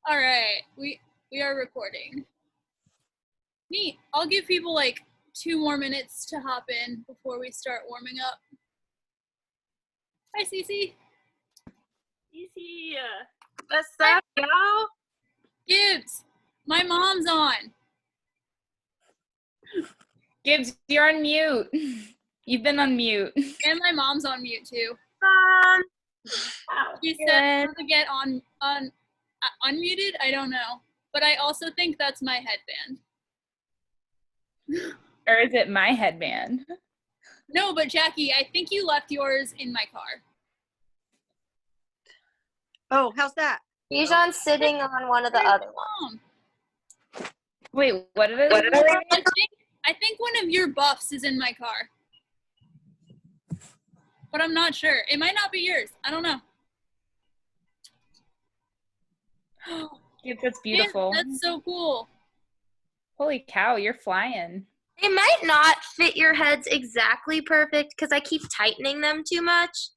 All right, we are recording. Neat. I'll give people like 2 more minutes to hop in before we start warming up. Hi, Cece. Cece, what's up, y'all? Gibbs, my mom's on. Gibbs, you're on mute. You've been on mute. And my mom's on mute too. Wow. She said to get unmuted. I don't know, but I also think that's my headband. Or is it my headband? No, but Jackie, I think you left yours in my car. Oh, how's that? Bijan's sitting on one of the other ones. Wait, what did I I think one of your buffs is in my car. But I'm not sure. It might not be yours. I don't know. Gibbs, that's beautiful. Yeah, that's so cool. Holy cow, you're flying. They might not fit your heads exactly perfect because I keep tightening them too much.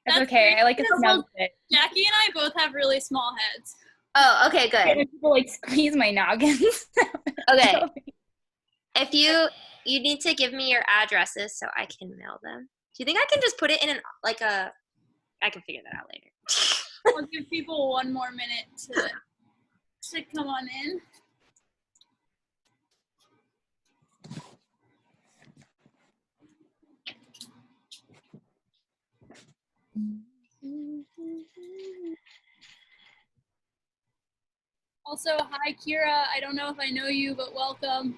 That's okay. I like a snug fit. Jackie and I both have really small heads. Oh, okay, good. When people like squeeze my noggins. Okay. If you need to give me your addresses so I can mail them. Do you think I can just put it in I can figure that out later. I'll give people 1 more minute to come on in. Also, hi Kira. I don't know if I know you, but welcome.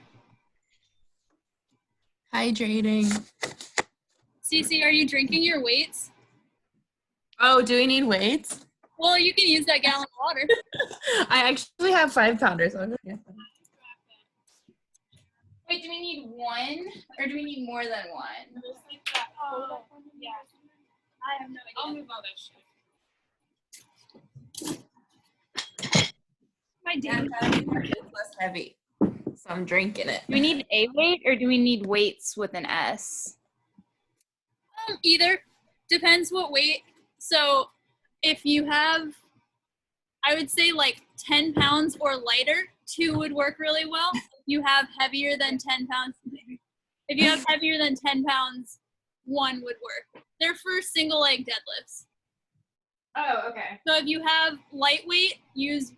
Hydrating. Cece, are you drinking your weights? Oh, do we need weights? Well, you can use that gallon of water. I actually have 5-pounders. So Wait, do we need one or do we need more than one? Oh, yeah. I have no idea. I'll move all that shit. My damn. It's less heavy, so I'm drinking it. Do we need a weight or do we need weights with an S? Either. Depends what weight. So if you have, I would say like 10 pounds or lighter, 2 would work really well. If you have heavier than 10 pounds, if you have heavier than 10 pounds, 1 would work. They're for single leg deadlifts. Oh, okay. So if you have lightweight, use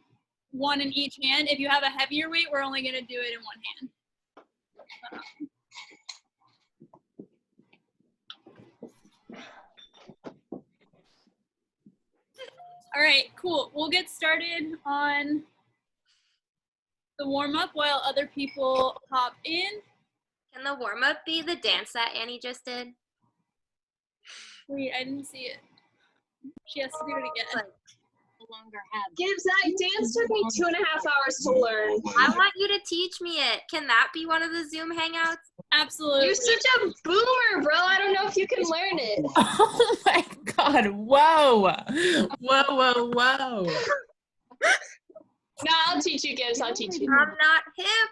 1 in each hand. If you have a heavier weight, we're only going to do it in 1 hand. All right, cool. We'll get started on the warm-up while other people hop in. Can the warm-up be the dance that Annie just did? Wait, I didn't see it. She has to do it again. Gibbs, that dance took me 2.5 hours to learn. I want you to teach me it. Can that be one of the Zoom hangouts? Absolutely. You're such a boomer, bro. I don't know if you can learn it. Oh my God! Whoa! Whoa! Whoa! Whoa! No, I'll teach you, Gibbs. I'll teach you. I'm not hip.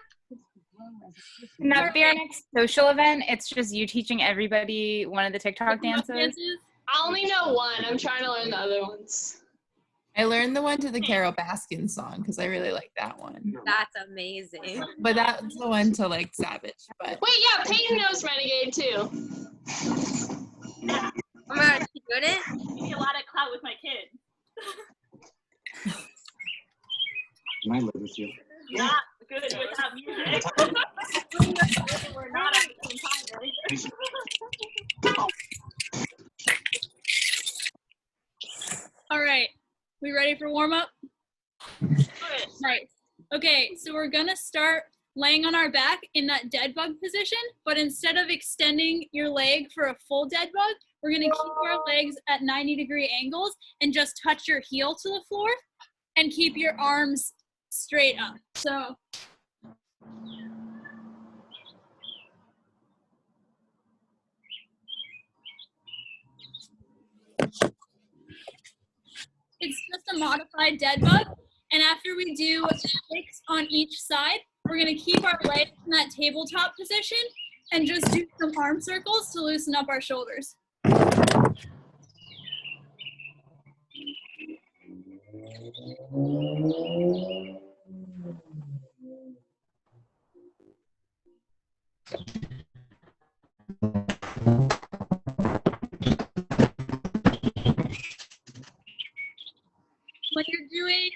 Can that be our next social event? It's just you teaching everybody one of the TikTok dances? I only know one. I'm trying to learn the other ones. I learned the one to the Carol Baskin song because I really like that one. That's amazing. But that's the one to like Savage. But Wait, yeah, Peyton knows Renegade too. Oh my God, she doing it? Give me a lot of clout with my kid. Can I live with you? Not good without music. We're not at the same time. All right. We ready for warm-up? Nice. Okay, so we're going to start laying on our back in that dead bug position, but instead of extending your leg for a full dead bug, we're going to keep our legs at 90-degree angles and just touch your heel to the floor and keep your arms straight up. So it's just a modified dead bug. And after we do 6 on each side, we're going to keep our legs in that tabletop position and just do some arm circles to loosen up our shoulders. When you're doing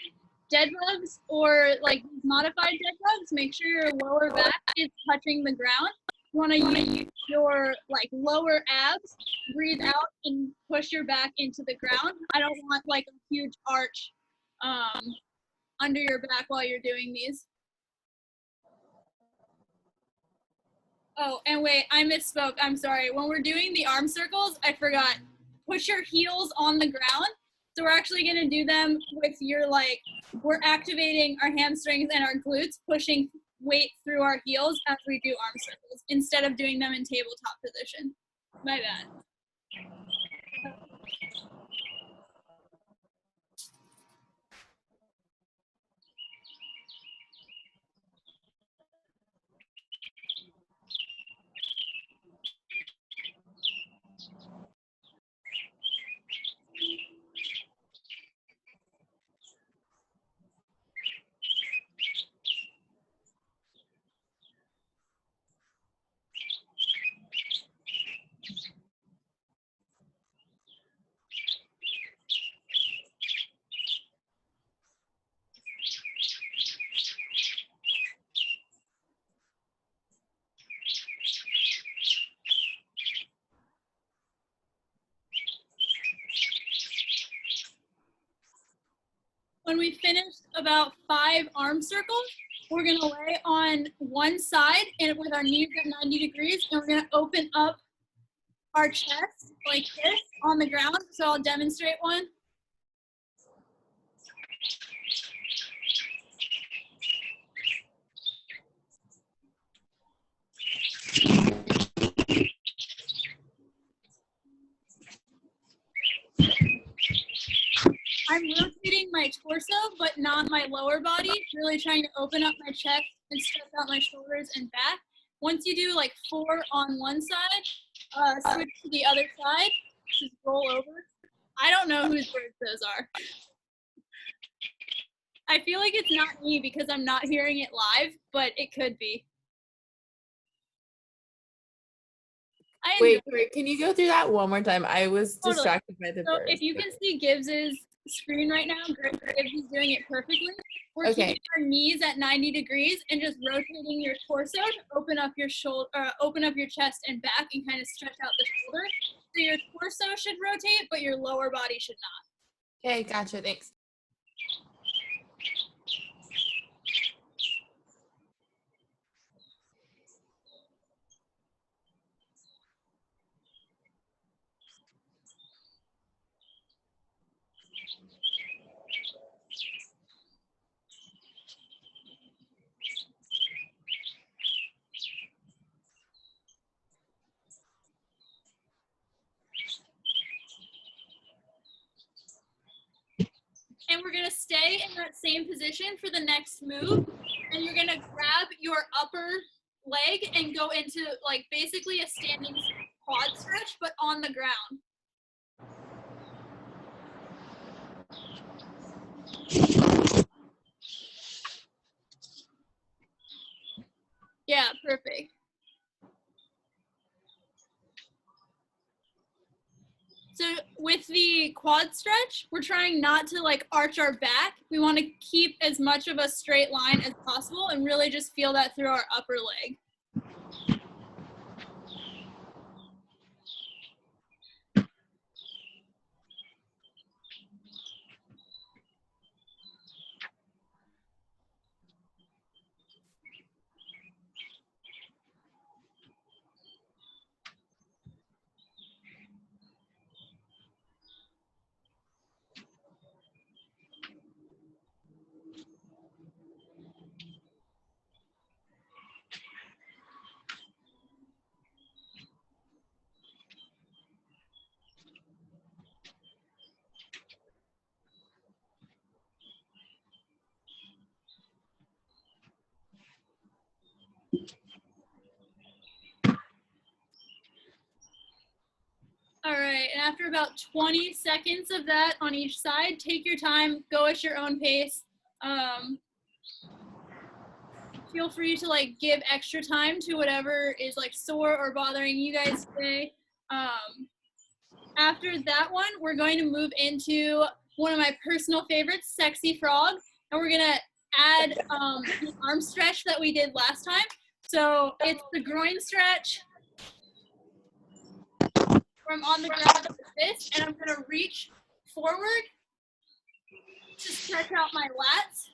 dead bugs or like modified dead bugs, make sure your lower back is touching the ground. You want to use your like lower abs, breathe out and push your back into the ground. I don't want like a huge arch under your back while you're doing these. Oh, and wait, I misspoke. I'm sorry. When we're doing the arm circles, I forgot. Push your heels on the ground. So we're actually going to do them with your like, we're activating our hamstrings and our glutes, pushing weight through our heels as we do arm circles instead of doing them in tabletop position. My bad. When we finish about 5 arm circles, we're gonna lay on one side and with our knees at 90 degrees, and we're gonna open up our chest like this on the ground. So I'll demonstrate one. I'm rotating my torso, but not my lower body, really trying to open up my chest and stretch out my shoulders and back. Once you do like 4 on one side, switch to the other side, just roll over. I don't know whose words those are. I feel like it's not me because I'm not hearing it live, but it could be. Wait, can you go through that one more time? I was Totally. distracted by the So birds. if you can see Gibbs's screen right now, Gibbs is doing it perfectly. We're keeping our knees at 90 degrees and just rotating your torso to open up your shoulder, open up your chest and back, and kind of stretch out the shoulder. So your torso should rotate, but your lower body should not. Okay, gotcha. Thanks. And we're gonna stay in that same position for the next move. And you're gonna grab your upper leg and go into like basically a standing quad stretch, but on the ground. Yeah, perfect. So with the quad stretch, we're trying not to like arch our back. We want to keep as much of a straight line as possible and really just feel that through our upper leg. after about 20 seconds of that on each side, take your time, go at your own pace. Feel free to like give extra time to whatever is like sore or bothering you guys today. After that one, we're going to move into one of my personal favorites, Sexy Frog, and we're gonna add the arm stretch that we did last time. So it's the groin stretch. Where I'm on the ground like this, and I'm gonna reach forward to stretch out my lats.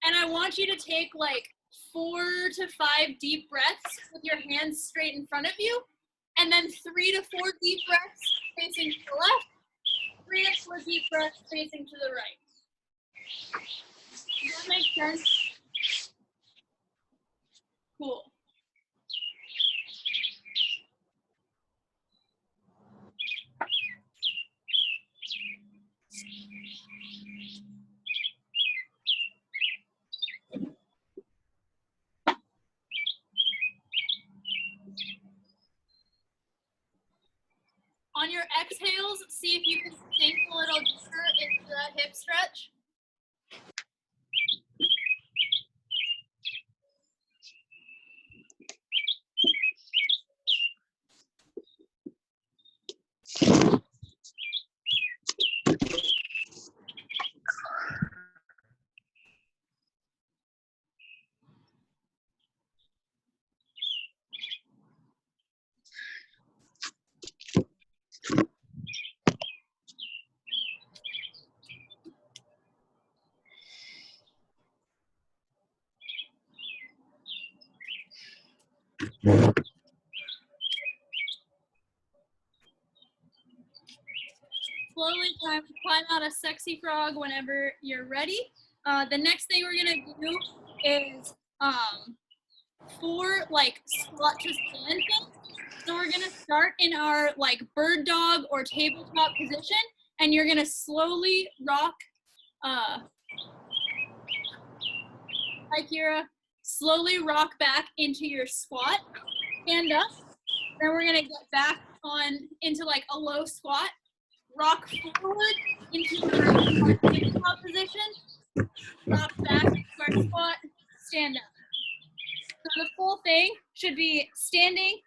And I want you to take like 4 to 5 deep breaths with your hands straight in front of you, and then 3 to 4 deep breaths facing to the left, 3 to 4 deep breaths facing to the right. Does that make sense? Cool. On your exhales, see if you can sink a little deeper into that hip stretch. Slowly climb out a Sexy Frog whenever you're ready. The next thing we're gonna do is 4 like squat to stand things. So we're gonna start in our like bird dog or tabletop position, and you're gonna slowly rock. Hi Kira. Slowly rock back into your squat. Stand up. Then we're gonna get back on into like a low squat. Rock forward into your tabletop position. Rock back into our squat. Stand up. So the full thing should be standing,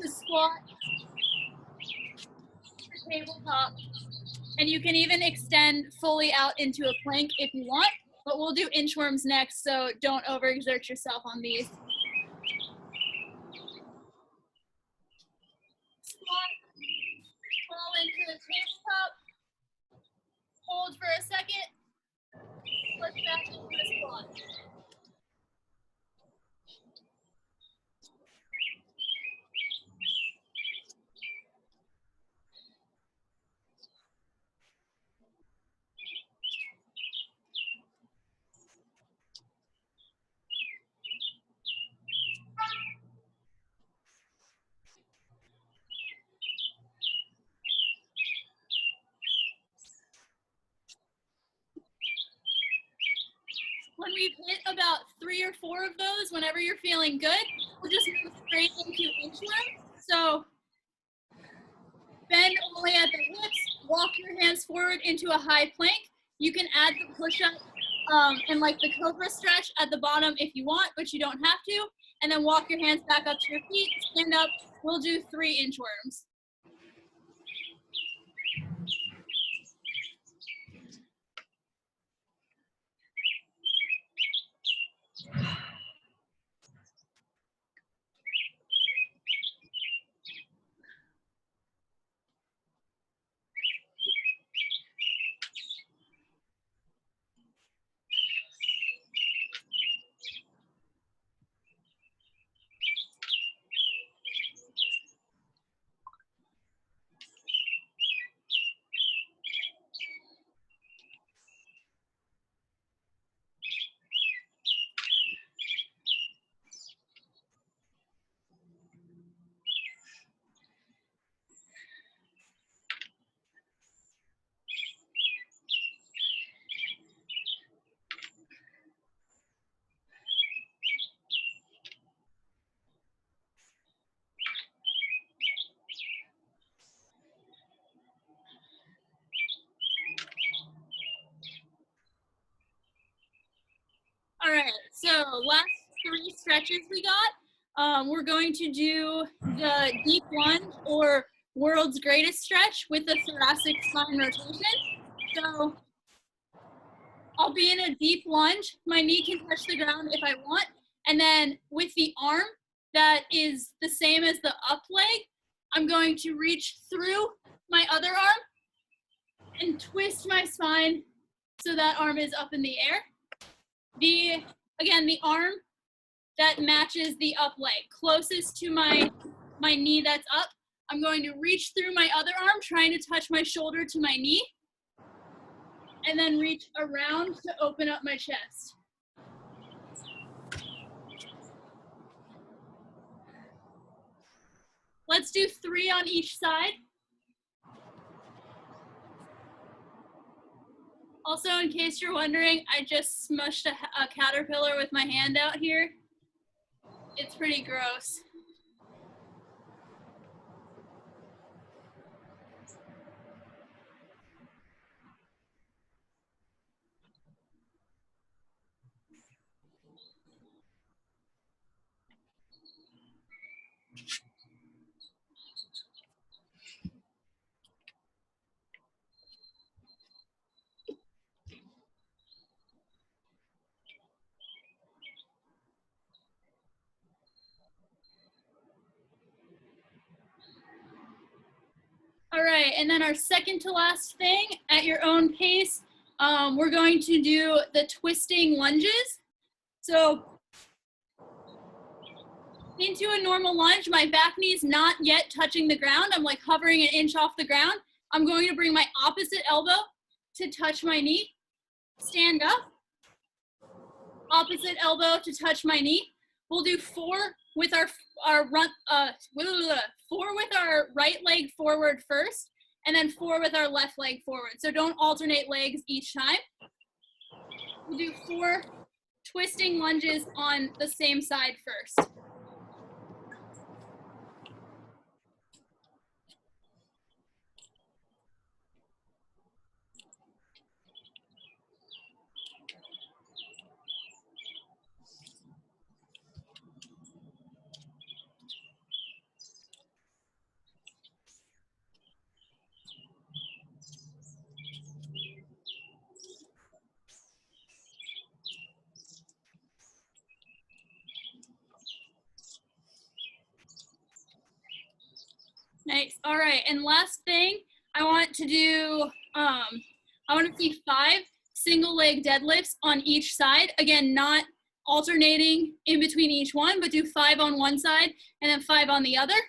to squat, to tabletop, and you can even extend fully out into a plank if you want, but we'll do inchworms next, so don't overexert yourself on these. Squat, fall into the tabletop, hold for a second, flip back into a squat. When we've hit about 3 or 4 of those, whenever you're feeling good, we'll just move straight into inchworms. So bend only at the hips, walk your hands forward into a high plank. You can add the push-up and like the cobra stretch at the bottom if you want, but you don't have to. And then walk your hands back up to your feet, stand up. We'll do 3 inchworms. All right, so last 3 stretches we got. We're going to do the deep lunge or world's greatest stretch with the thoracic spine rotation. So I'll be in a deep lunge. My knee can touch the ground if I want. And then with the arm that is the same as the up leg, I'm going to reach through my other arm and twist my spine so that arm is up in the air. Again, the arm that matches the up leg, closest to my knee that's up. I'm going to reach through my other arm, trying to touch my shoulder to my knee, and then reach around to open up my chest. Let's do 3 on each side. Also, in case you're wondering, I just smushed a caterpillar with my hand out here. It's pretty gross. All right, and then our second to last thing, at your own pace, we're going to do the twisting lunges. So into a normal lunge, my back knee's not yet touching the ground. I'm like hovering an inch off the ground. I'm going to bring my opposite elbow to touch my knee, stand up, opposite elbow to touch my knee. We'll do 4 with our 4 with our right leg forward first, and then 4 with our left leg forward. So don't alternate legs each time. We'll do 4 twisting lunges on the same side first. Nice. All right, and last thing I want to do, I want to see 5 single leg deadlifts on each side. Again, not alternating in between each one, but do 5 on one side and then 5 on the other.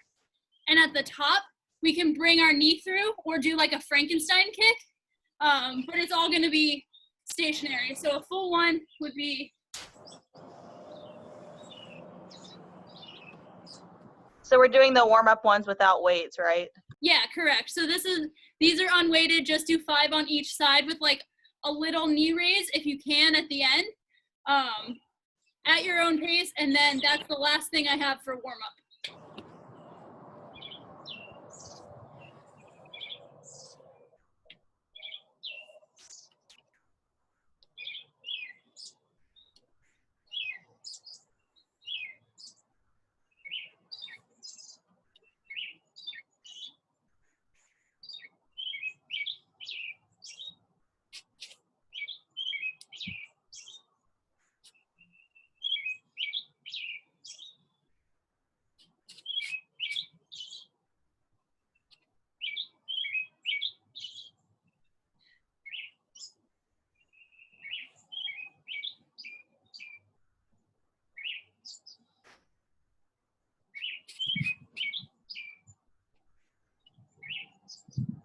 And at the top, we can bring our knee through or do like a Frankenstein kick, but it's all going to be stationary. So a full one would be. So we're doing the warm-up ones without weights, right? Yeah, correct. So these are unweighted. Just do 5 on each side with like a little knee raise if you can at the end, at your own pace. And then that's the last thing I have for warm-up.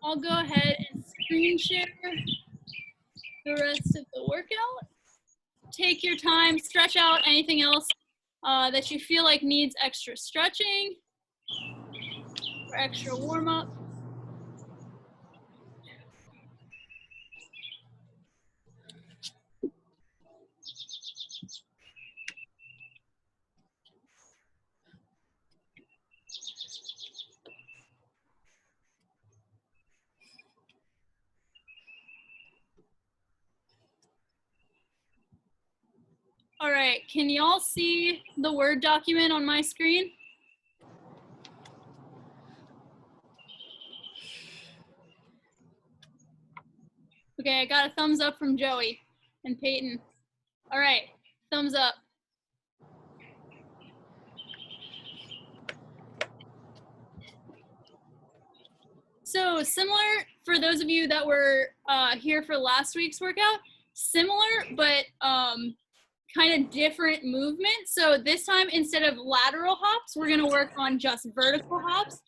I'll go ahead and screen share the rest of the workout. Take your time, stretch out anything else that you feel like needs extra stretching or extra warm-up. All right, can y'all see the Word document on my screen? Okay, I got a thumbs up from Joey and Peyton. All right, thumbs up. So similar, for those of you that were here for last week's workout, similar but kind of different movement. So this time, instead of lateral hops, we're gonna work on just vertical hops.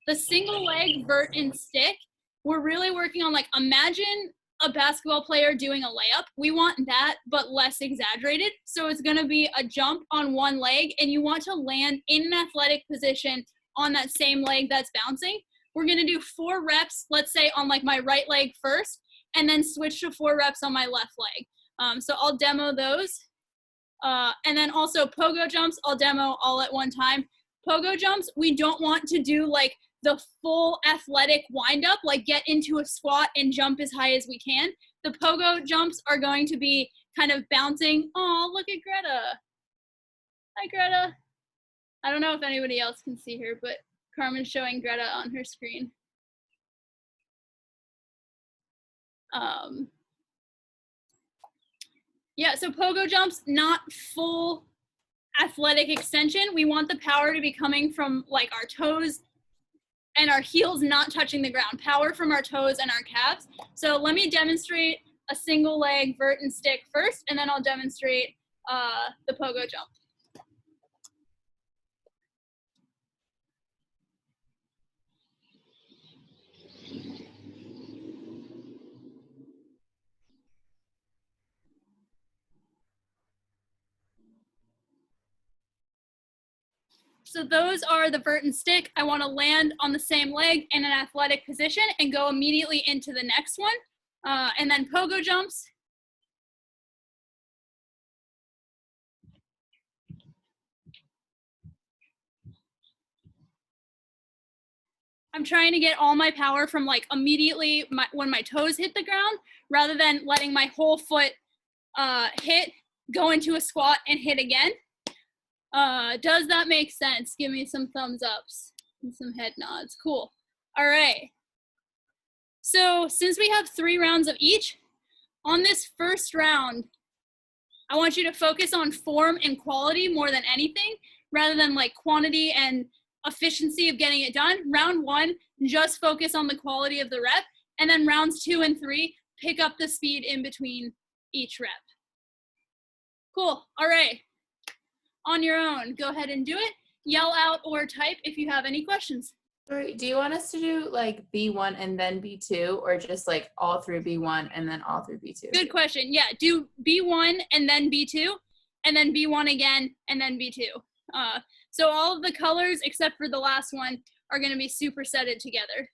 The single leg vert and stick, we're really working on, like, imagine a basketball player doing a layup. We want that, but less exaggerated. So it's gonna be a jump on one leg, and you want to land in an athletic position on that same leg that's bouncing. We're gonna do 4 reps, let's say on like my right leg first, and then switch to 4 reps on my left leg. So I'll demo those. And then also pogo jumps, I'll demo all at one time. Pogo jumps, we don't want to do like the full athletic wind up, like get into a squat and jump as high as we can. The pogo jumps are going to be kind of bouncing. Oh, look at Greta. Hi, Greta. I don't know if anybody else can see her, but Carmen's showing Greta on her screen. Yeah, so pogo jumps, not full athletic extension. We want the power to be coming from like our toes and our heels not touching the ground. Power from our toes and our calves. So let me demonstrate a single leg vert and stick first, and then I'll demonstrate the pogo jump. So those are the vert and stick. I want to land on the same leg in an athletic position and go immediately into the next one. And then pogo jumps. I'm trying to get all my power from like immediately when my toes hit the ground, rather than letting my whole foot hit, go into a squat and hit again. Does that make sense? Give me some thumbs ups and some head nods. Cool. All right. So since we have 3 rounds of each, on this first round, I want you to focus on form and quality more than anything, rather than like quantity and efficiency of getting it done. Round 1, just focus on the quality of the rep, and then rounds 2 and 3, pick up the speed in between each rep. Cool. All right. On your own, go ahead and do it. Yell out or type if you have any questions. Sorry, do you want us to do like B1 and then B2, or just like all through B1 and then all through B2? Good question. Yeah, do B1 and then B2, and then B1 again, and then B2. So all of the colors, except for the last one, are going to be supersetted together.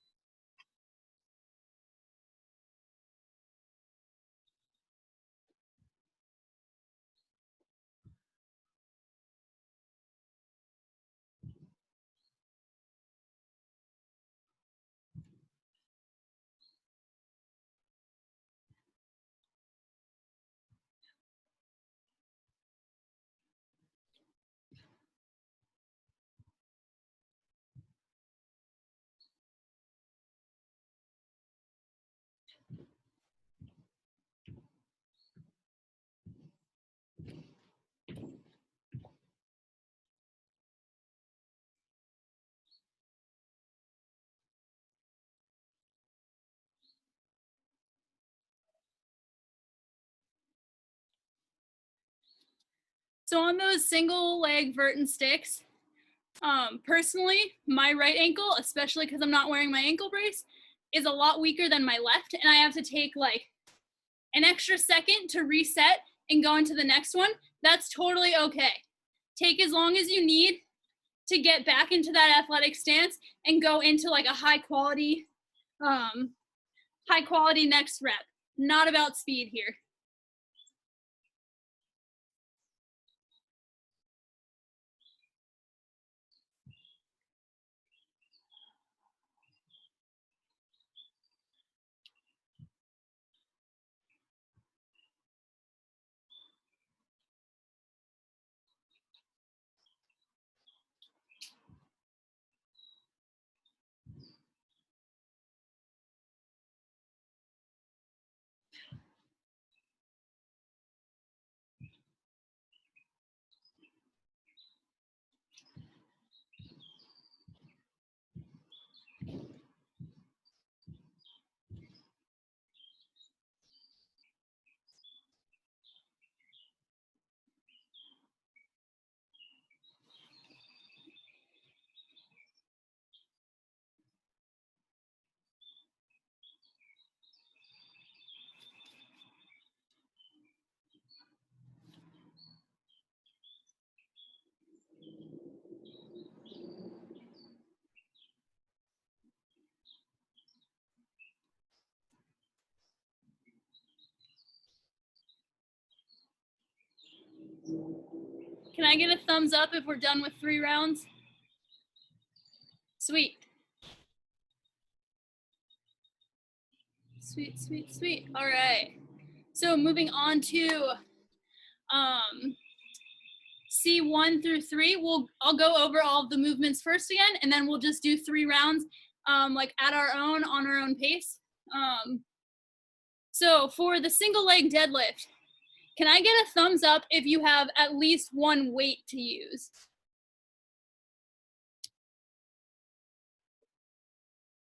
So on those single leg vert and sticks, personally, my right ankle, especially because I'm not wearing my ankle brace, is a lot weaker than my left, and I have to take like an extra second to reset and go into the next one. That's totally okay. Take as long as you need to get back into that athletic stance and go into like a high quality next rep. Not about speed here. Can I get a thumbs up if we're done with 3 rounds? Sweet. Sweet, sweet, sweet. All right. So moving on to C1 through 3. I'll go over all of the movements first again, and then we'll just do 3 rounds like at our own, on our own pace. So for the single leg deadlift, can I get a thumbs up if you have at least 1 weight to use?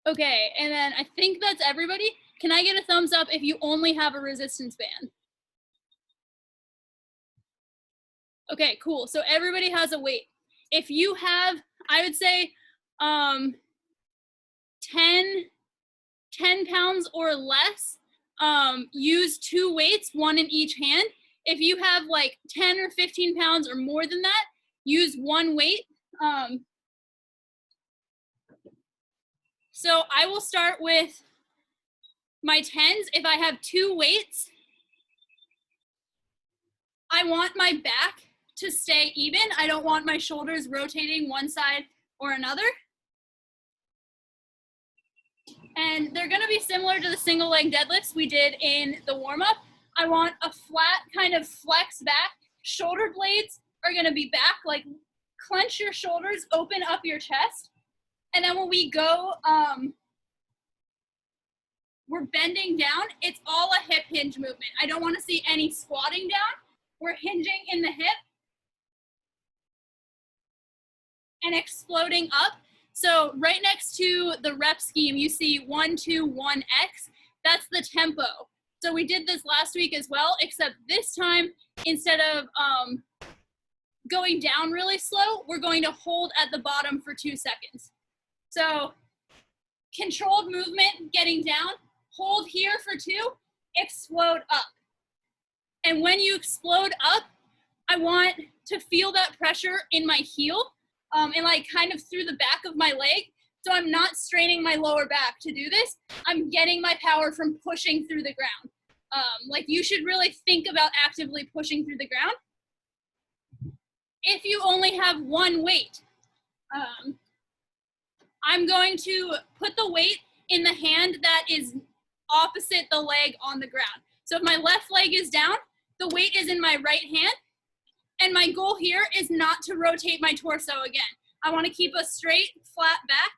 Okay, and then I think that's everybody. Can I get a thumbs up if you only have a resistance band? Okay, cool. So everybody has a weight. If you have, I would say 10 pounds or less, use 2 weights, 1 in each hand. If you have like 10 or 15 pounds or more than that, use 1 weight. So I will start with my 10s. If I have 2 weights, I want my back to stay even. I don't want my shoulders rotating one side or another. And they're gonna be similar to the single leg deadlifts we did in the warm-up. I want a flat kind of flex back. Shoulder blades are gonna be back, like clench your shoulders, open up your chest. And then when we go, we're bending down. It's all a hip hinge movement. I don't wanna see any squatting down. We're hinging in the hip and exploding up. So right next to the rep scheme, you see 1, 2, 1X. That's the tempo. So we did this last week as well, except this time, instead of going down really slow, we're going to hold at the bottom for 2 seconds. So controlled movement, getting down, hold here for 2, explode up. And when you explode up, I want to feel that pressure in my heel and like kind of through the back of my leg. So I'm not straining my lower back to do this. I'm getting my power from pushing through the ground. Like you should really think about actively pushing through the ground. If you only have 1 weight, I'm going to put the weight in the hand that is opposite the leg on the ground. So if my left leg is down, the weight is in my right hand. And my goal here is not to rotate my torso again. I want to keep a straight, flat back.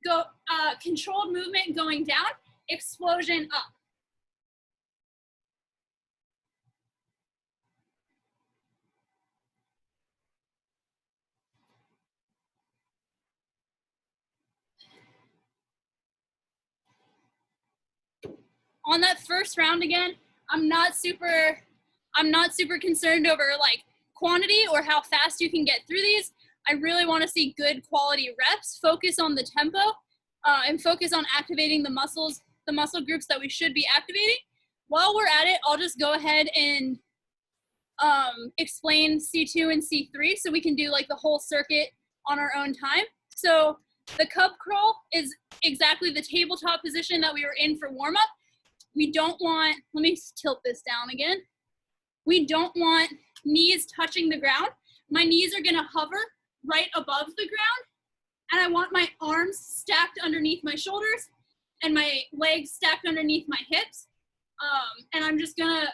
Go controlled movement going down, explosion up. On that first round again, I'm not super concerned over like quantity or how fast you can get through these. I really want to see good quality reps. Focus on the tempo and focus on activating the muscles, the muscle groups that we should be activating. While we're at it, I'll just go ahead and explain C2 and C3 so we can do like the whole circuit on our own time. So the cub crawl is exactly the tabletop position that we were in for warm-up. We don't want, let me tilt this down again. We don't want knees touching the ground. My knees are gonna hover right above the ground, and I want my arms stacked underneath my shoulders and my legs stacked underneath my hips. And I'm just gonna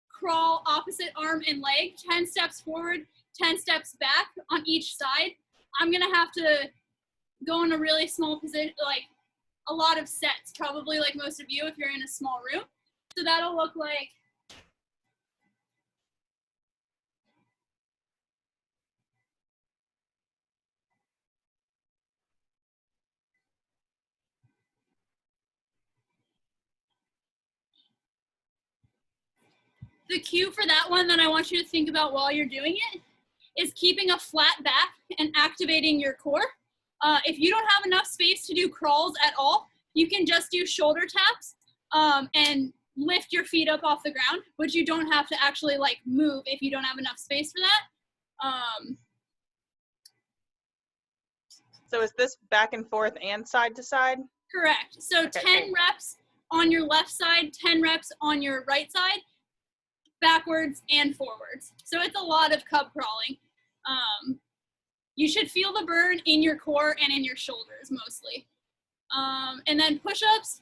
crawl opposite arm and leg, 10 steps forward, 10 steps back on each side. I'm gonna have to go in a really small position, like a lot of sets, probably like most of you if you're in a small room. So that'll look like the cue for that one that I want you to think about while you're doing it is keeping a flat back and activating your core. If you don't have enough space to do crawls at all, you can just do shoulder taps and lift your feet up off the ground, but you don't have to actually like move if you don't have enough space for that. So is this back and forth and side to side? Correct. So Okay. 10 reps on your left side, 10 reps on your right side. backwards, and forwards. So it's a lot of cub crawling. You should feel the burn in your core and in your shoulders mostly. And then push-ups,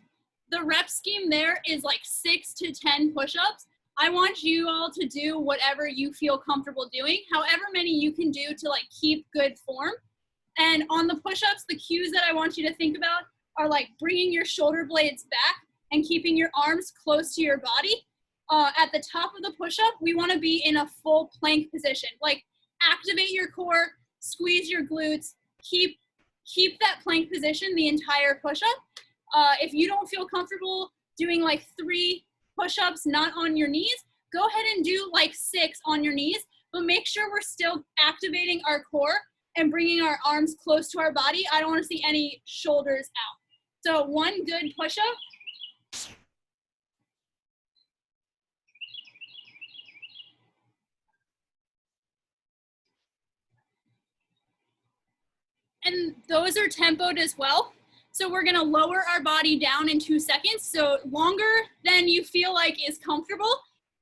the rep scheme there is like 6 to 10 push-ups. I want you all to do whatever you feel comfortable doing, however many you can do to like keep good form. And on the push-ups, the cues that I want you to think about are like bringing your shoulder blades back and keeping your arms close to your body. At the top of the push-up, we want to be in a full plank position. Like activate your core, squeeze your glutes, keep that plank position the entire push-up. If you don't feel comfortable doing like 3 push-ups not on your knees, go ahead and do like 6 on your knees, but make sure we're still activating our core and bringing our arms close to our body. I don't want to see any shoulders out. So 1 good push-up. And those are tempoed as well. So we're gonna lower our body down in 2 seconds. So longer than you feel like is comfortable.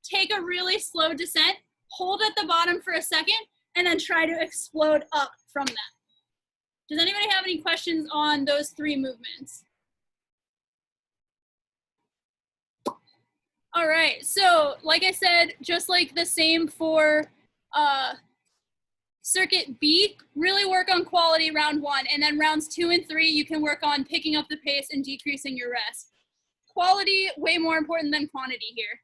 Take a really slow descent, hold at the bottom for a second, and then try to explode up from that. Does anybody have any questions on those 3 movements? All right, so like I said, just like the same for circuit B, really work on quality round 1, and then rounds 2 and 3, you can work on picking up the pace and decreasing your rest. Quality, way more important than quantity here.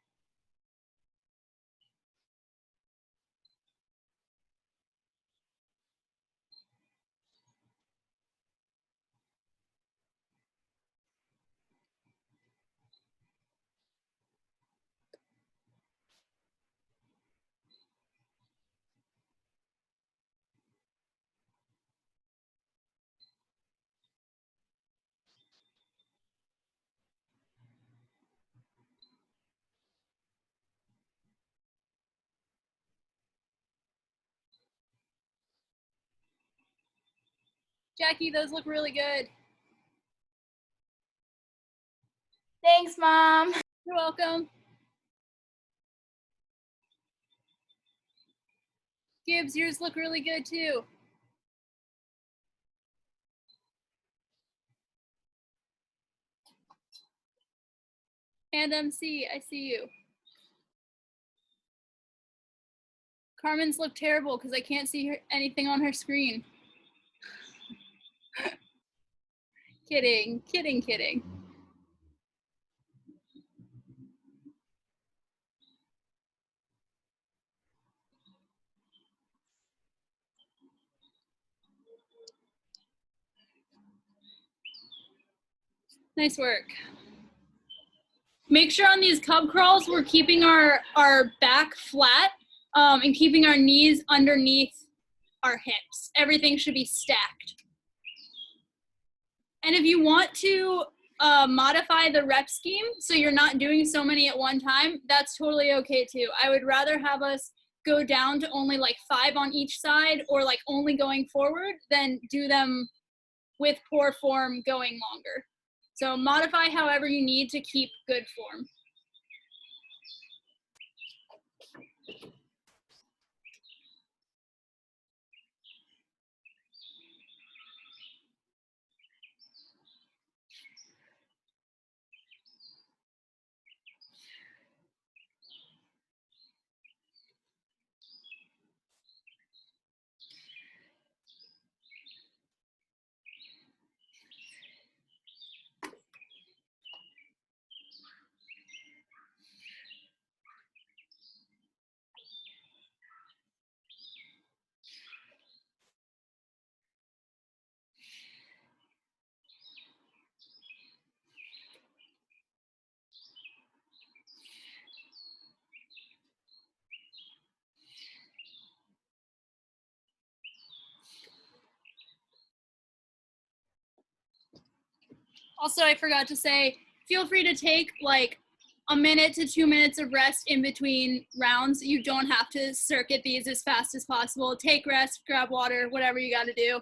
Jackie, those look really good. Thanks, Mom. You're welcome. Gibbs, yours look really good too. And MC, I see you. Carmen's look terrible because I can't see anything on her screen. Kidding, kidding, kidding. Nice work. Make sure on these cub crawls, we're keeping our back flat and keeping our knees underneath our hips. Everything should be stacked. And if you want to modify the rep scheme so you're not doing so many at one time, that's totally okay too. I would rather have us go down to only like 5 on each side or like only going forward than do them with poor form going longer. So modify however you need to keep good form. Also, I forgot to say, feel free to take like a minute to 2 minutes of rest in between rounds. You don't have to circuit these as fast as possible. Take rest, grab water, whatever you gotta do.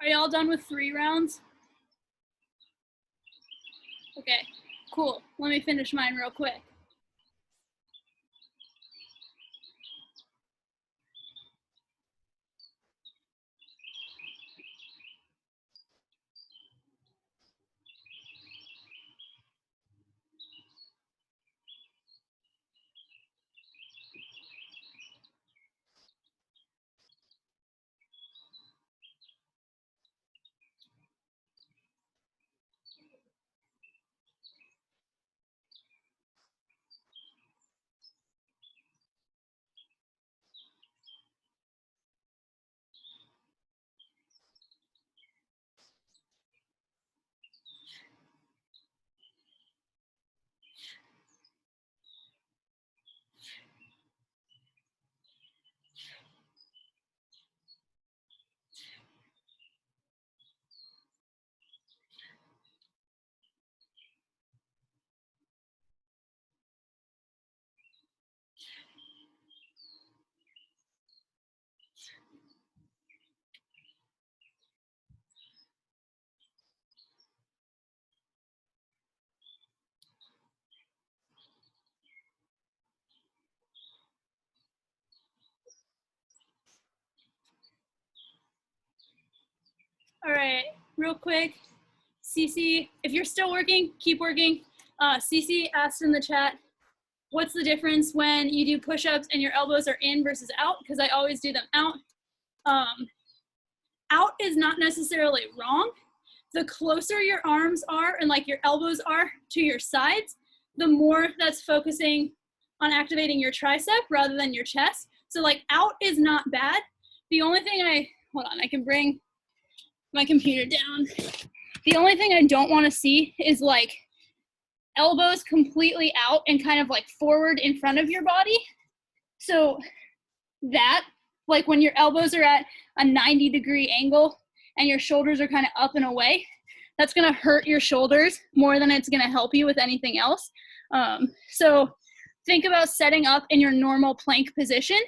Are y'all done with 3 rounds? Okay, cool. Let me finish mine real quick. All right, real quick. Cece, if you're still working, keep working. Cece asked in the chat, what's the difference when you do push-ups and your elbows are in versus out? Because I always do them out. Out is not necessarily wrong. The closer your arms are and like your elbows are to your sides, the more that's focusing on activating your tricep rather than your chest. So like out is not bad. The only thing hold on, I can bring my computer down. The only thing I don't want to see is like elbows completely out and kind of like forward in front of your body. So that, like when your elbows are at a 90-degree angle and your shoulders are kind of up and away, that's going to hurt your shoulders more than it's going to help you with anything else. So think about setting up in your normal plank position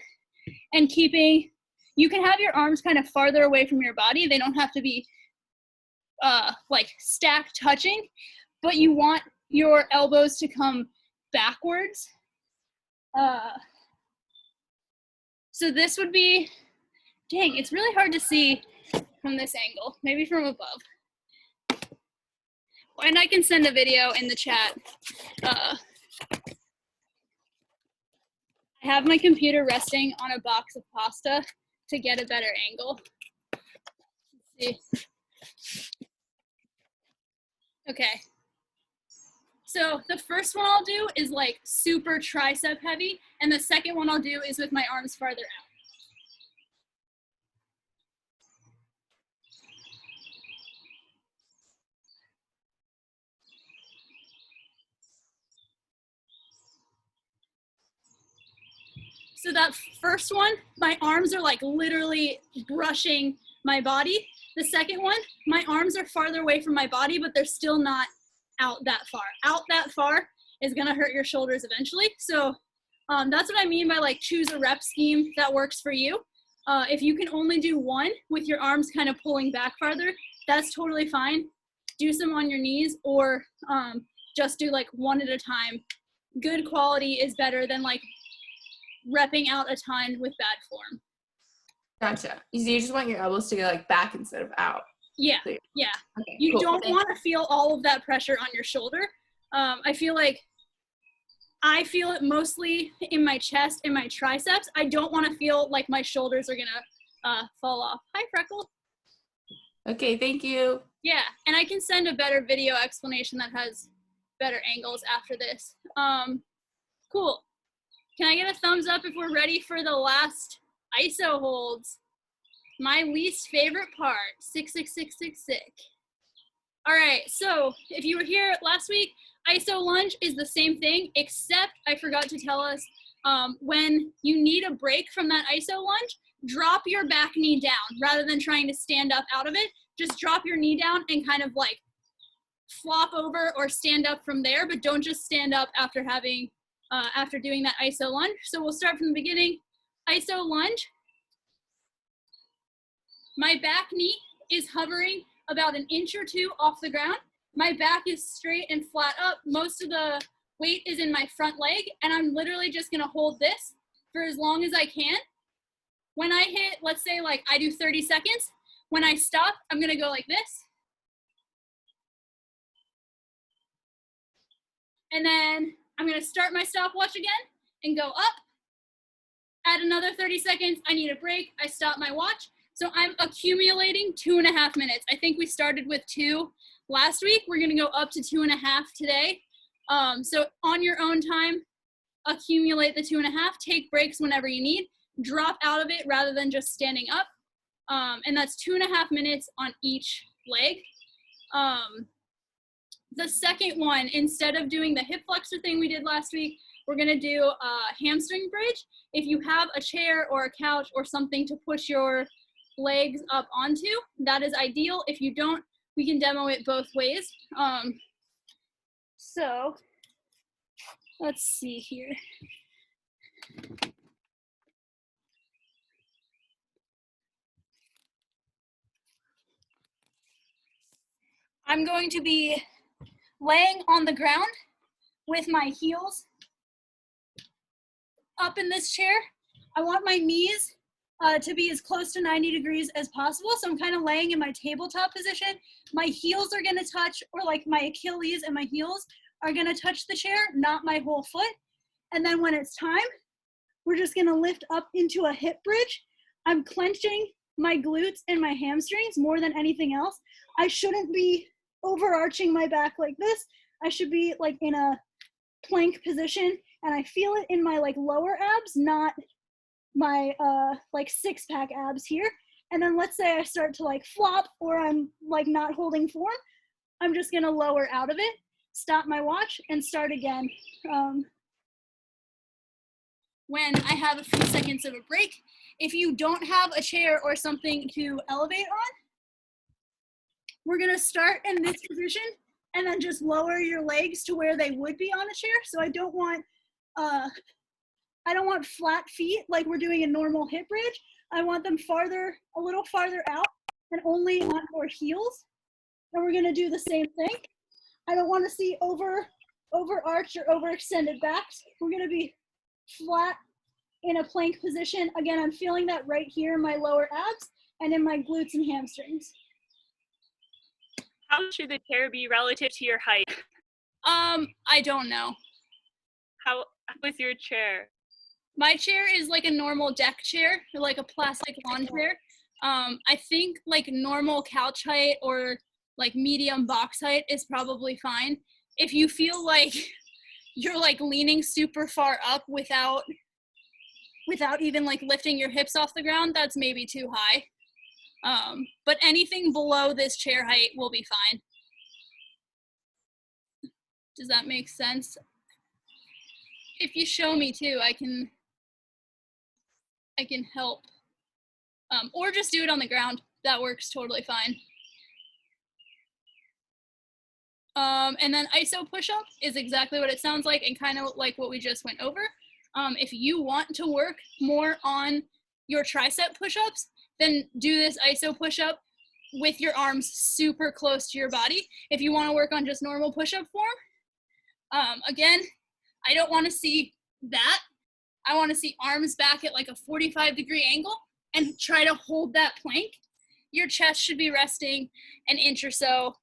and keeping, you can have your arms kind of farther away from your body. They don't have to be like stacked touching, but you want your elbows to come backwards. So this would be, dang, it's really hard to see from this angle, maybe from above. And I can send a video in the chat. I have my computer resting on a box of pasta to get a better angle. Let's see. Okay. So the first one I'll do is like super tricep heavy, and the second one I'll do is with my arms farther out. So that first one, my arms are like literally brushing my body. The second one, my arms are farther away from my body, but they're still not out that far. Out that far is gonna hurt your shoulders eventually. So that's what I mean by like choose a rep scheme that works for you. If you can only do one with your arms kind of pulling back farther, that's totally fine. Do some on your knees or just do like one at a time. Good quality is better than like repping out a ton with bad form. Gotcha. So you just want your elbows to go like back instead of out. Yeah, yeah. Okay, You cool. don't want to feel all of that pressure on your shoulder. I feel it mostly in my chest and my triceps. I don't want to feel like my shoulders are gonna fall off. Hi, Freckle. Okay, thank you. Yeah, and I can send a better video explanation that has better angles after this. Cool. Can I get a thumbs up if we're ready for the last iso holds? My least favorite part, 66666. All right, so if you were here last week, iso lunge is the same thing, except I forgot to tell us when you need a break from that iso lunge, drop your back knee down rather than trying to stand up out of it. Just drop your knee down and kind of like flop over or stand up from there, but don't just stand up after having after doing that iso lunge. So we'll start from the beginning. Iso lunge. My back knee is hovering about an inch or two off the ground. My back is straight and flat up. Most of the weight is in my front leg, and I'm literally just gonna hold this for as long as I can. When I hit, let's say like I do 30 seconds, when I stop, I'm gonna go like this. And then I'm gonna start my stopwatch again and go up. Add another 30 seconds, I need a break, I stop my watch. So I'm accumulating 2.5 minutes. I think we started with 2 last week. We're gonna go up to 2.5 today. So on your own time, accumulate the 2.5, take breaks whenever you need, drop out of it rather than just standing up. And that's 2.5 minutes on each leg. The second one, instead of doing the hip flexor thing we did last week, we're gonna do a hamstring bridge. If you have a chair or a couch or something to push your legs up onto, that is ideal. If you don't, we can demo it both ways. So let's see here. I'm going to be laying on the ground with my heels up in this chair. I want my knees to be as close to 90 degrees as possible. So I'm kind of laying in my tabletop position. My heels are gonna touch, or like my Achilles and my heels are gonna touch the chair, not my whole foot. And then when it's time, we're just gonna lift up into a hip bridge. I'm clenching my glutes and my hamstrings more than anything else. I shouldn't be overarching my back like this. I should be like in a plank position, and I feel it in my like lower abs, not my like 6-pack abs here. And then let's say I start to like flop, or I'm like not holding form, I'm just gonna lower out of it, stop my watch, and start again. When I have a few seconds of a break. If you don't have a chair or something to elevate on, we're gonna start in this position and then just lower your legs to where they would be on a chair. So I don't want flat feet like we're doing a normal hip bridge. I want them a little farther out and only on your heels. And we're gonna do the same thing. I don't wanna see overarched or overextended backs. We're gonna be flat in a plank position. Again, I'm feeling that right here in my lower abs and in my glutes and hamstrings. How should the chair be relative to your height? I don't know. How is your chair? My chair is like a normal deck chair, or like a plastic lawn chair. I think like normal couch height or like medium box height is probably fine. If you feel like you're like leaning super far up without even like lifting your hips off the ground, that's maybe too high. But anything below this chair height will be fine. Does that make sense? If you show me too, I can help. Or just do it on the ground. That works totally fine. And then iso push-up is exactly what it sounds like, and kind of like what we just went over. If you want to work more on your tricep push-ups, then do this iso push-up with your arms super close to your body. If you want to work on just normal push-up form, again, I don't want to see that. I want to see arms back at like a 45-degree angle and try to hold that plank. Your chest should be resting an inch or so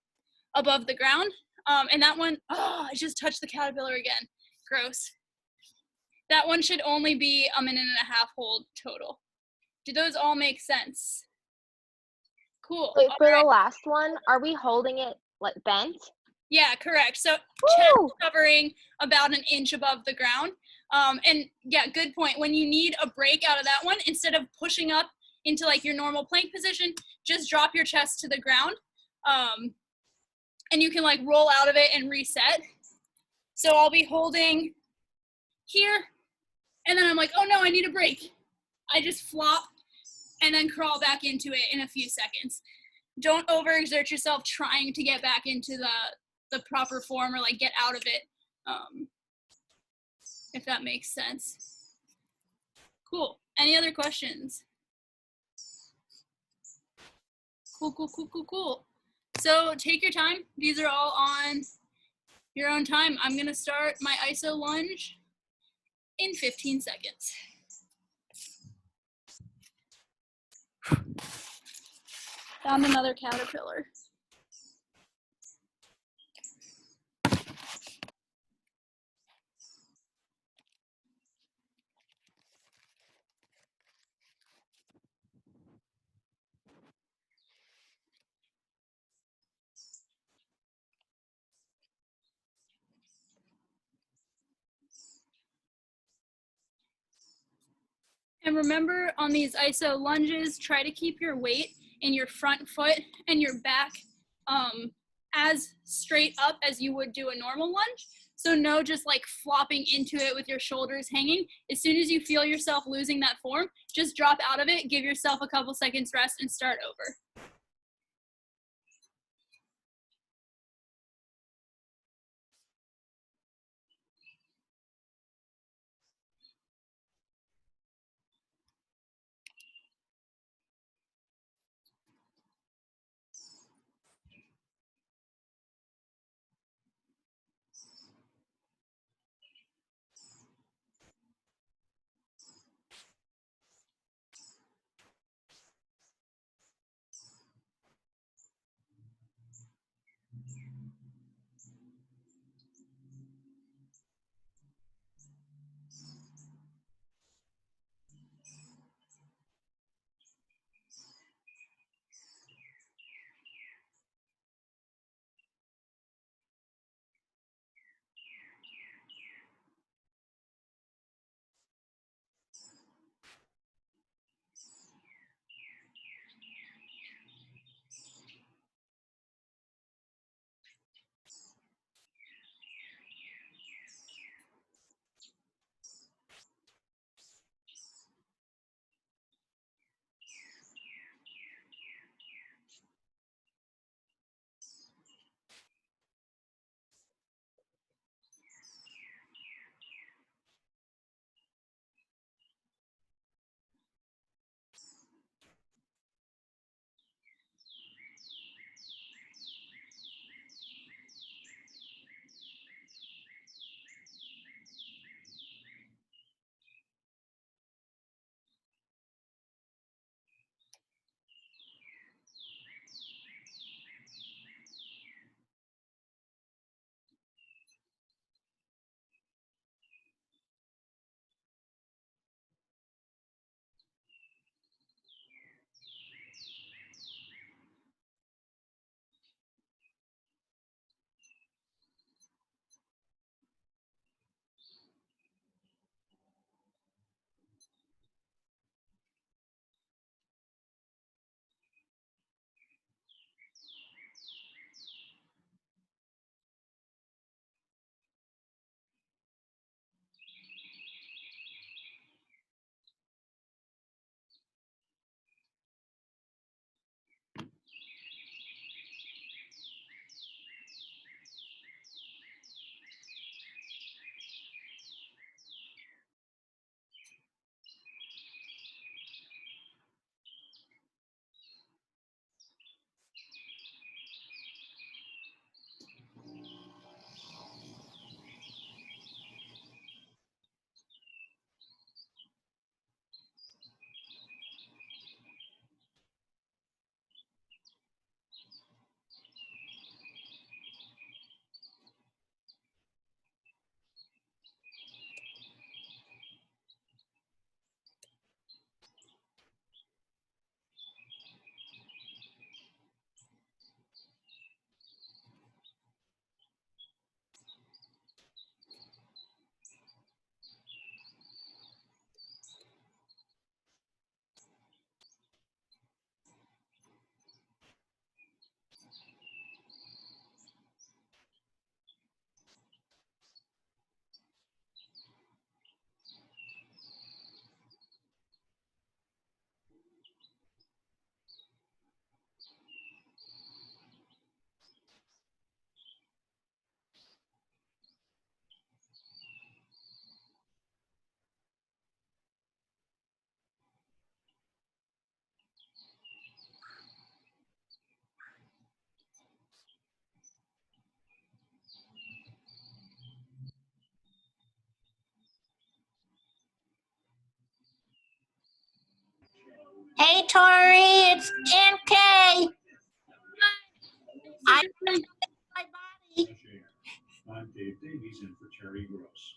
above the ground. And that one, I just touched the caterpillar again. Gross. That one should only be 1.5 minute hold total. Do those all make sense? Cool. Wait, for All the last one, are we holding it like bent? Yeah, correct. So Woo! chest covering about an inch above the ground. And yeah, good point. When you need a break out of that one, instead of pushing up into like your normal plank position, just drop your chest to the ground. And you can like roll out of it and reset. So I'll be holding here, and then I'm like, oh no, I need a break. I just flop and then crawl back into it in a few seconds. Don't overexert yourself trying to get back into the proper form or like get out of it, if that makes sense. Cool. Any other questions? Cool. So take your time. These are all on your own time. I'm gonna start my iso lunge in 15 seconds. Found another caterpillar. And remember, on these iso lunges, try to keep your weight in your front foot and your back as straight up as you would do a normal lunge. So no just like flopping into it with your shoulders hanging. As soon as you feel yourself losing that form, just drop out of it, give yourself a couple seconds rest, and start over. Tori. It's NK. I my body. I'm Dave Davies in for Terry Gross.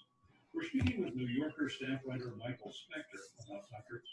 We're speaking with New Yorker staff writer Michael Spector about Dr.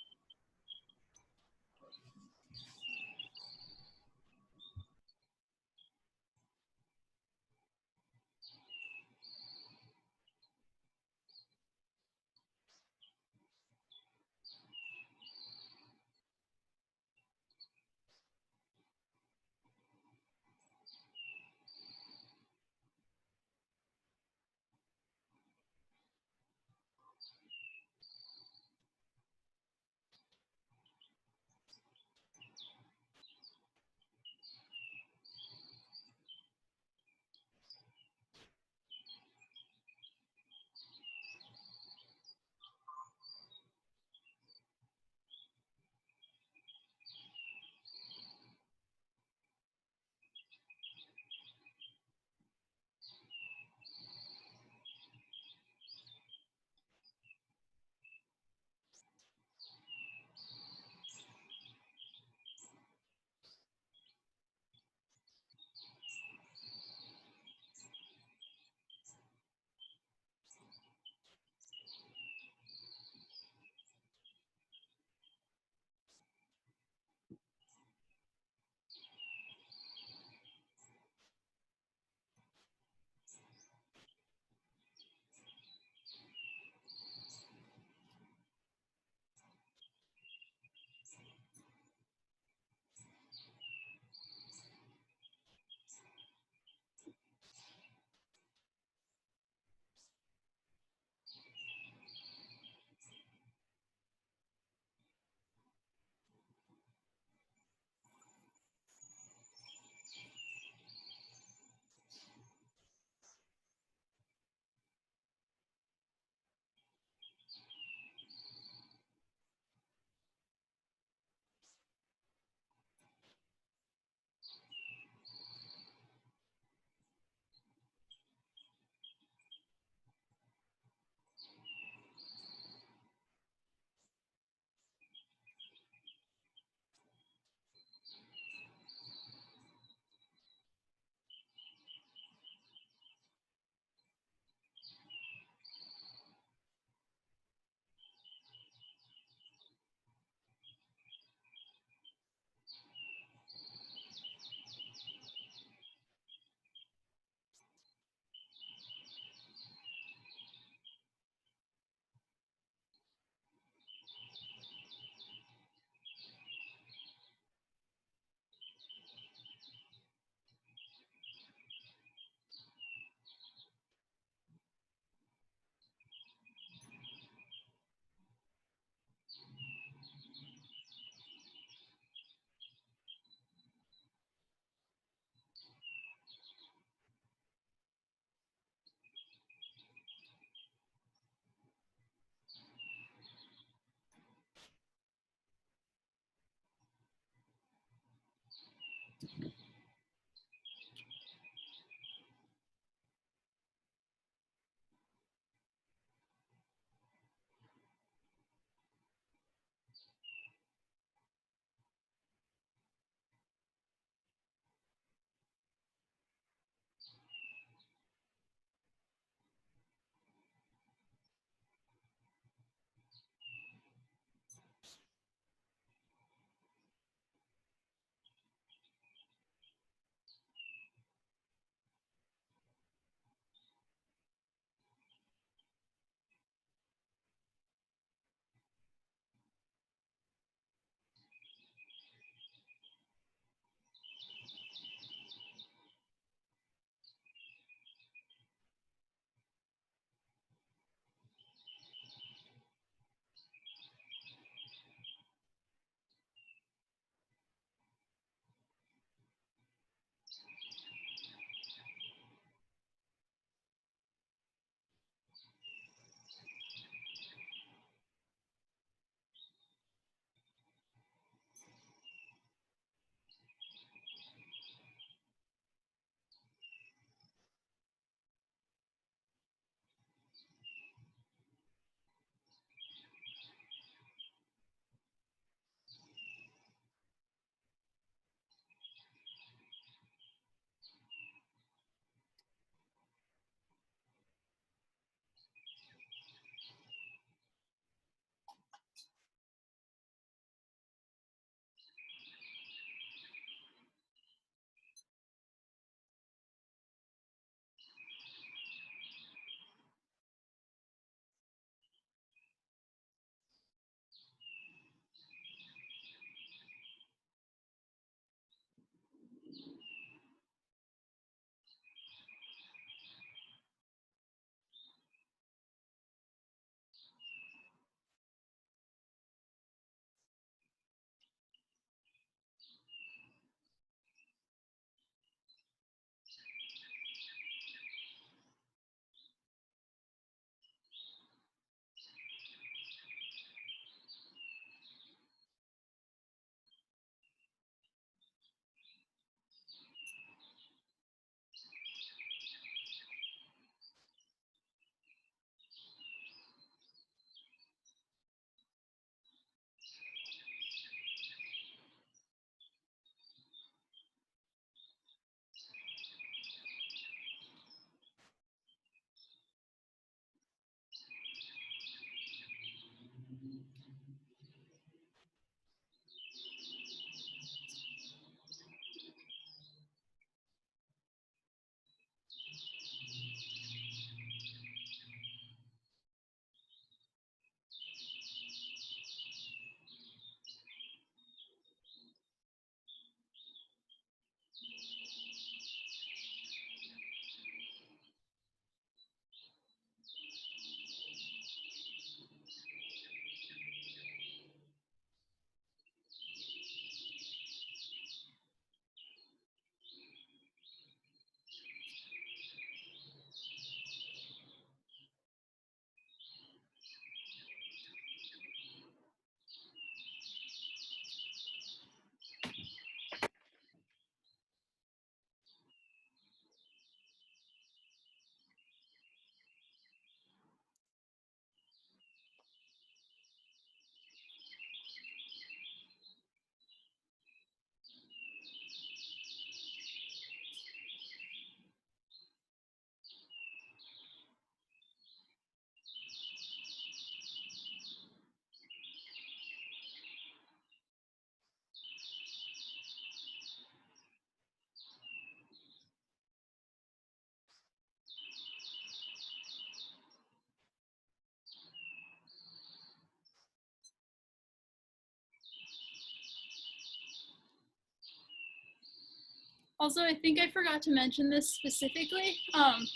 Also, I think I forgot to mention this specifically,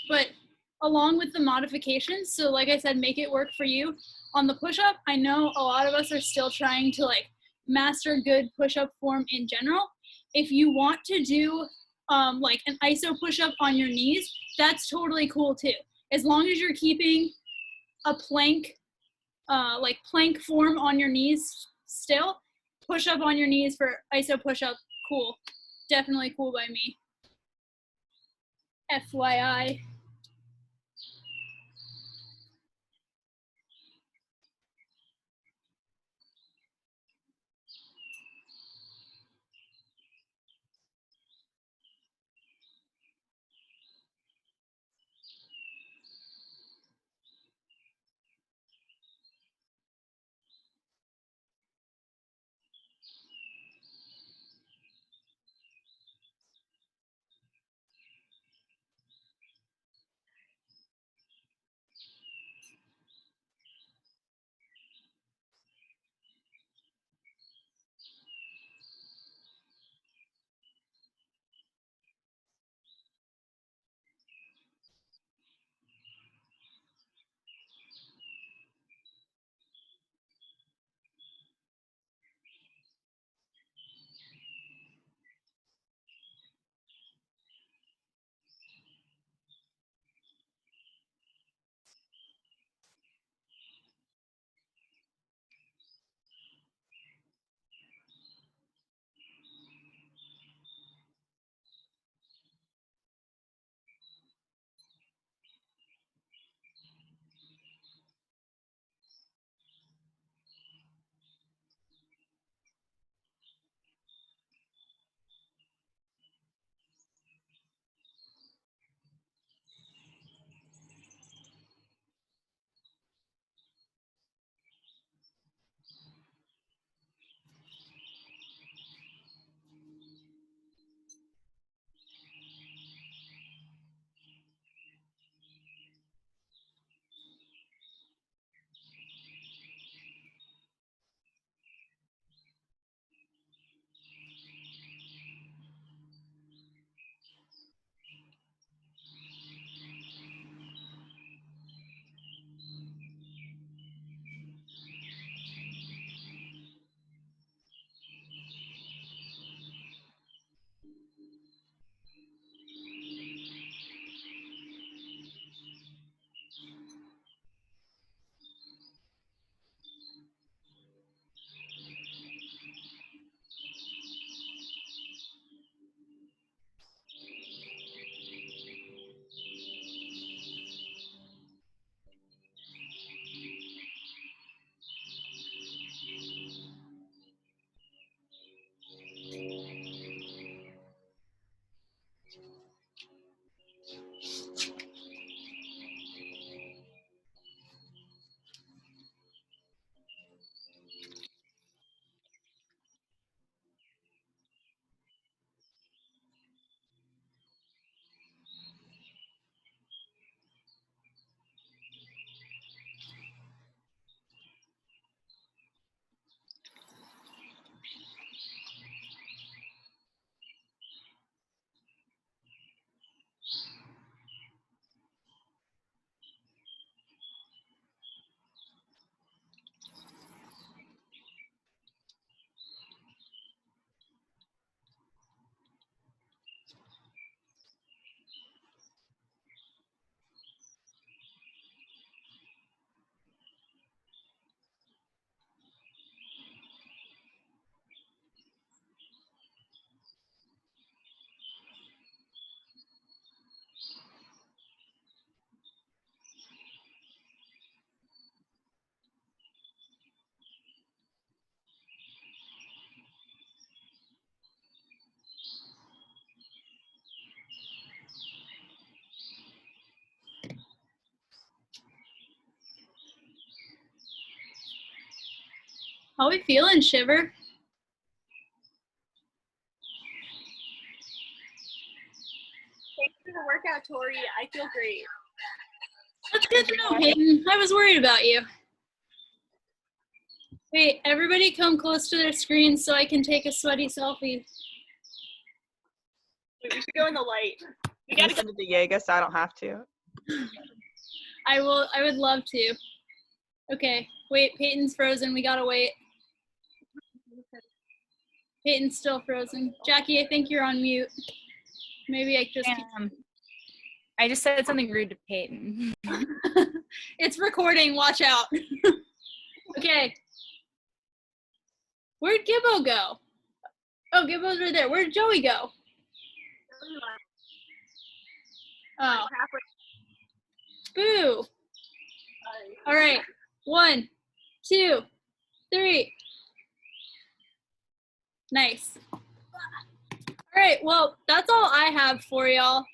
but along with the modifications, so like I said, make it work for you. On the push-up, I know a lot of us are still trying to like master good push-up form in general. If you want to do like an iso push-up on your knees, that's totally cool too. As long as you're keeping a plank, like plank form on your knees still, push-up on your knees for iso push-up, cool. Definitely cool by me. FYI. How we feeling, Shiver? Thanks for the workout, Tori. I feel great. That's good to know, Hayden. I was worried about you. Wait, everybody come close to their screens so I can take a sweaty selfie. Wait, we should go in the light. We Can gotta you go. send it to Jaeger so I don't have to? I would love to. Okay, wait, Peyton's frozen. We gotta wait. Peyton's still frozen. Jackie, I think you're on mute. Maybe I just I just said something rude to Peyton. It's recording, watch out. Okay. Where'd Gibbo go? Oh, Gibbo's right there. Where'd Joey go? Oh. Boo. All right. 1, 2, 3. Nice. All right. Well, that's all I have for y'all.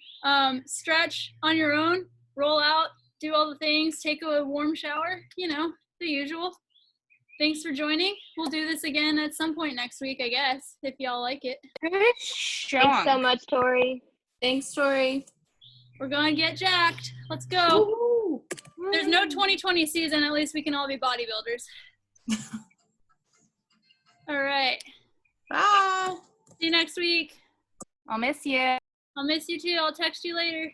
Stretch on your own, roll out, do all the things, take a warm shower, you know, the usual. Thanks for joining. We'll do this again at some point next week, I guess, if y'all like it. Thanks so much, Tori. Thanks, Tori. We're going to get jacked. Let's go. Woo-hoo. There's no 2020 season. At least we can all be bodybuilders. All right. Bye. See you next week. I'll miss you. I'll miss you too. I'll text you later.